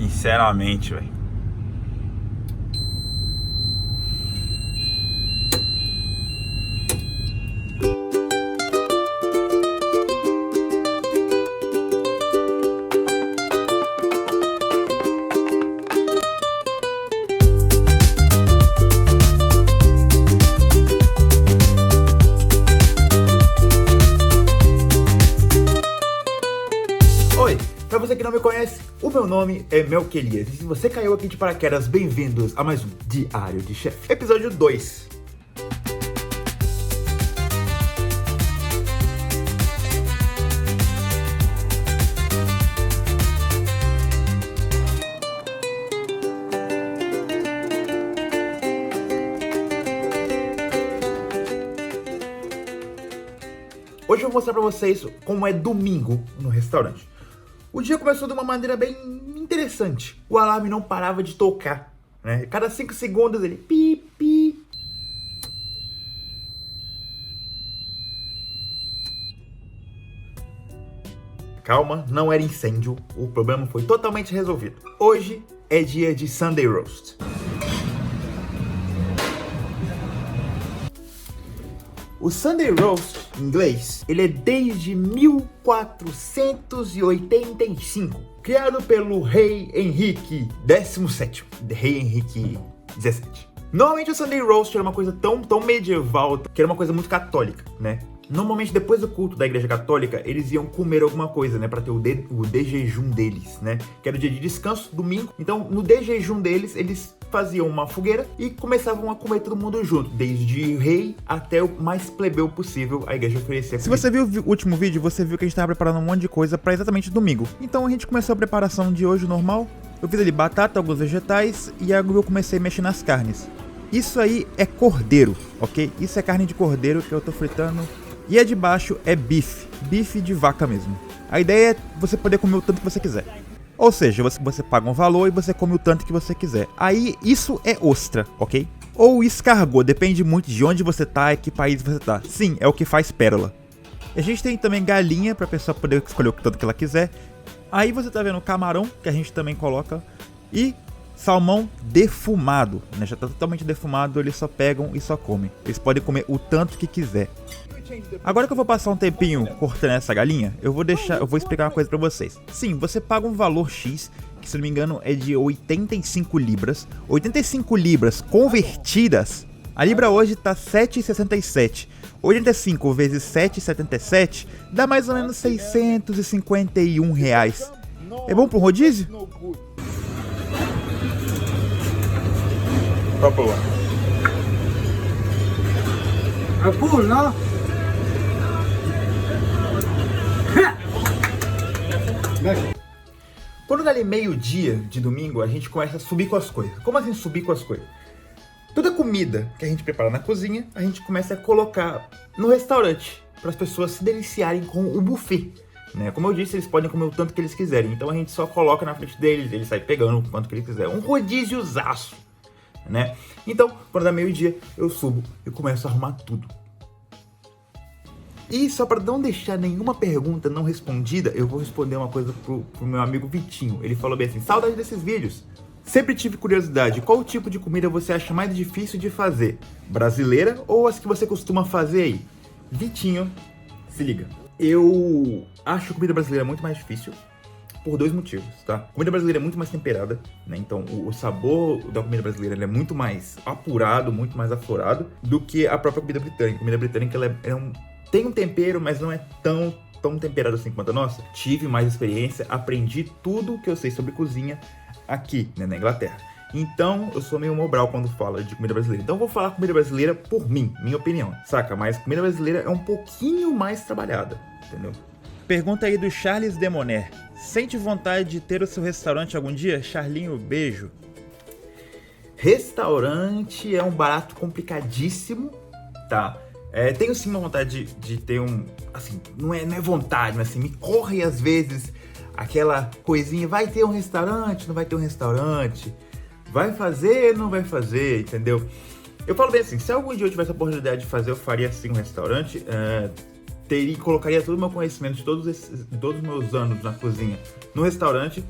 Sinceramente, velho. Pra você que não me conhece, o meu nome é Melquelias. E se você caiu aqui de paraquedas, bem-vindos a mais um Diário de Chefe, episódio 2. Hoje eu vou mostrar pra vocês como é domingo no restaurante. O dia começou de uma maneira bem interessante. O alarme não parava de tocar, né? Cada 5 segundos ele pi, pi. Calma, não era incêndio. O problema foi totalmente resolvido. Hoje é dia de Sunday Roast. O Sunday Roast, em inglês, ele é desde 1485, criado pelo rei Henrique XVII, rei Henrique XVII. Normalmente o Sunday Roast era uma coisa tão medieval, que era uma coisa muito católica, né? Normalmente depois do culto da igreja católica, eles iam comer alguma coisa, né? Pra ter o de jejum deles, né? Que era o dia de descanso, domingo. Então, no de jejum deles, eles faziam uma fogueira e começavam a comer todo mundo junto. Desde o rei até o mais plebeu possível, a igreja oferecia. Se você viu o último vídeo, você viu que a gente tava preparando um monte de coisa pra exatamente domingo. Então a gente começou a preparação de hoje normal. Eu fiz ali batata, alguns vegetais e agora eu comecei a mexer nas carnes. Isso aí é cordeiro, ok? Isso é carne de cordeiro que eu tô fritando. E a de baixo é bife de vaca mesmo. A ideia é você poder comer o tanto que você quiser. Ou seja, você paga um valor e você come o tanto que você quiser. Aí isso é ostra, ok? Ou escargot, depende muito de onde você tá e que país você tá. Sim, é o que faz pérola. A gente tem também galinha pra pessoa poder escolher o tanto que ela quiser. Aí você tá vendo camarão, que a gente também coloca. E salmão defumado, né? Já tá totalmente defumado, eles só pegam e só comem. Eles podem comer o tanto que quiser. Agora que eu vou passar um tempinho cortando essa galinha, eu vou explicar uma coisa pra vocês. Sim, você paga um valor X, que se não me engano é de 85 libras. 85 libras convertidas, a libra hoje tá 7,67. 85 vezes 7,77 dá mais ou menos 651 reais. É bom pro rodízio? É cool, não? Quando dá ali meio-dia de domingo, a gente começa a subir com as coisas. Como assim subir com as coisas? Toda comida que a gente prepara na cozinha, a gente começa a colocar no restaurante, para as pessoas se deliciarem com o buffet, né? Como eu disse, eles podem comer o tanto que eles quiserem, então a gente só coloca na frente deles, eles saem pegando o quanto que eles quiserem. Um rodíziozaço, né? Então, quando dá meio-dia, eu subo e começo a arrumar tudo. E só para não deixar nenhuma pergunta não respondida, eu vou responder uma coisa pro meu amigo Vitinho. Ele falou bem assim: saudade desses vídeos. Sempre tive curiosidade, qual tipo de comida você acha mais difícil de fazer? Brasileira ou as que você costuma fazer aí? Vitinho, se liga. Eu acho comida brasileira muito mais difícil por dois motivos, tá? A comida brasileira é muito mais temperada, né? Então o sabor da comida brasileira é muito mais apurado, muito mais aflorado do que a própria comida britânica. A comida britânica ela tem um tempero, mas não é tão temperado assim quanto a nossa. Tive mais experiência, aprendi tudo que eu sei sobre cozinha aqui, né, na Inglaterra. Então, eu sou meio mobral quando falo de comida brasileira. Então, eu vou falar comida brasileira por mim, minha opinião, saca? Mas comida brasileira é um pouquinho mais trabalhada, entendeu? Pergunta aí do Charles Demoner. Sente vontade de ter o seu restaurante algum dia? Charlinho, beijo. Restaurante é um barato complicadíssimo, tá? Tenho sim uma vontade de ter um, assim, não é vontade, mas assim, me corre às vezes aquela coisinha, vai ter um restaurante, não vai ter um restaurante, vai fazer, não vai fazer, entendeu? Eu falo bem assim, se algum dia eu tivesse a oportunidade de fazer, eu faria sim um restaurante, colocaria todo o meu conhecimento de todos os meus anos na cozinha no restaurante,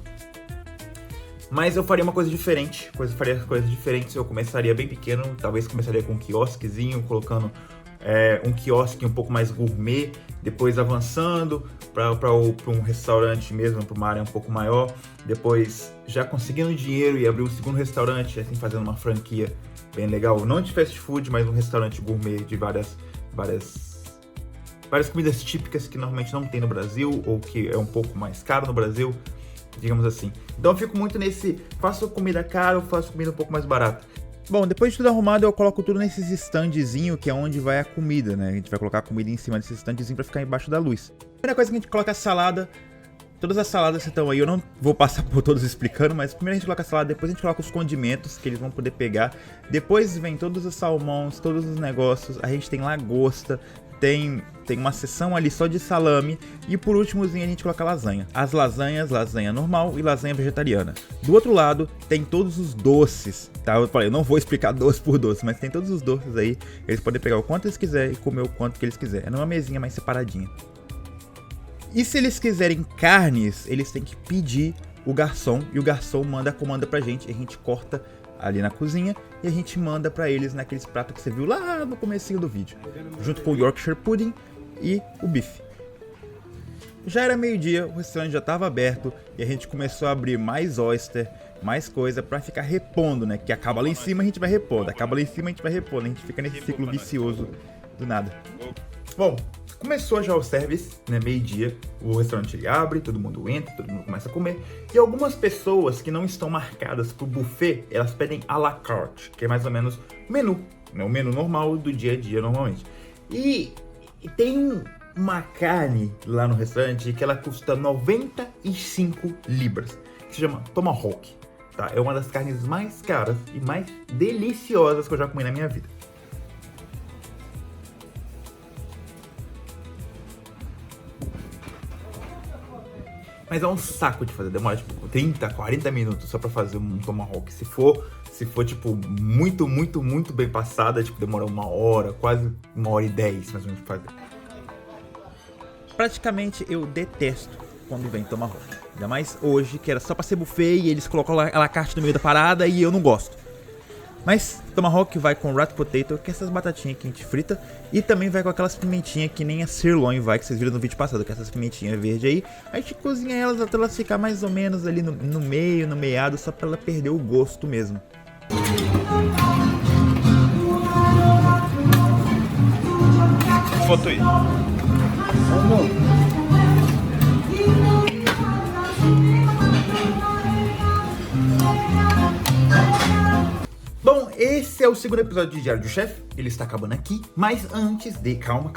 Mas eu faria uma coisa diferente, faria coisas diferentes. Eu começaria bem pequeno, talvez começaria com um quiosquezinho, colocando um quiosque um pouco mais gourmet, depois avançando para um restaurante mesmo, para uma área um pouco maior, depois já conseguindo dinheiro e abrir um segundo restaurante, assim, fazendo uma franquia bem legal, não de fast food, mas um restaurante gourmet de várias comidas típicas que normalmente não tem no Brasil, ou que é um pouco mais caro no Brasil, digamos assim. Então eu fico muito nesse, faço comida cara ou faço comida um pouco mais barata. Bom, depois de tudo arrumado, eu coloco tudo nesses standzinho, que é onde vai a comida, né? A gente vai colocar a comida em cima desse standzinho pra ficar embaixo da luz. Primeira coisa que a gente coloca é a salada. Todas as saladas que estão aí, eu não vou passar por todos explicando, mas primeiro a gente coloca a salada, depois a gente coloca os condimentos que eles vão poder pegar. Depois vem todos os salmões, todos os negócios, a gente tem lagosta, tem uma seção ali só de salame. E por últimozinho a gente coloca a lasanha. As lasanhas, lasanha normal e lasanha vegetariana. Do outro lado tem todos os doces, tá? Eu falei, eu não vou explicar doce por doce, mas tem todos os doces aí. Eles podem pegar o quanto eles quiserem e comer o quanto que eles quiserem. É numa mesinha mais separadinha. E se eles quiserem carnes, eles têm que pedir o garçom. E o garçom comanda pra gente. E a gente corta ali na cozinha e a gente manda pra eles naqueles pratos que você viu lá no comecinho do vídeo, junto com o Yorkshire Pudding e o bife. Já era meio-dia, o restaurante já estava aberto e a gente começou a abrir mais oyster, mais coisa pra ficar repondo, né? Que acaba lá em cima a gente vai repondo, acaba lá em cima a gente vai repondo, a gente fica nesse ciclo vicioso do nada. Bom, começou já o service, né, meio-dia, o restaurante ele abre, todo mundo entra, todo mundo começa a comer. E algumas pessoas que não estão marcadas pro buffet, elas pedem à la carte, que é mais ou menos o menu, né, o menu normal do dia a dia normalmente. E tem uma carne lá no restaurante que ela custa 95 libras, que se chama Tomahawk, tá? É uma das carnes mais caras e mais deliciosas que eu já comi na minha vida. Mas é um saco de fazer, demora tipo 30, 40 minutos só pra fazer um Tomahawk. Se for tipo muito bem passada, tipo demora 1 hora, quase 1h10 mais ou menos pra fazer. Praticamente eu detesto quando vem Tomahawk. Ainda mais hoje, que era só pra ser buffet e eles colocam a la carte no meio da parada e eu não gosto. Mas Tomahawk vai com rat potato, que é essas batatinhas que a gente frita. E também vai com aquelas pimentinhas que nem a sirloin vai, que vocês viram no vídeo passado, que é essas pimentinhas verdes aí. A gente cozinha elas até elas ficar mais ou menos ali no meio, no meiado, só pra ela perder o gosto mesmo. Foto aí. Bom, esse é o segundo episódio de Diário do Chefe, ele está acabando aqui, mas antes de... Calma.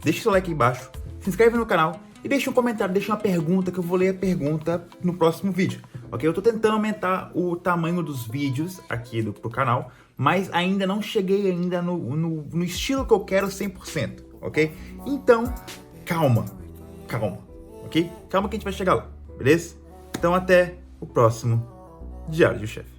Deixa o seu like aí embaixo, se inscreve no canal e deixa um comentário, deixa uma pergunta que eu vou ler a pergunta no próximo vídeo, ok? Eu tô tentando aumentar o tamanho dos vídeos aqui pro canal, mas ainda não cheguei ainda no estilo que eu quero 100%, ok? Então, calma, ok? Calma que a gente vai chegar lá, beleza? Então até o próximo Diário do Chefe.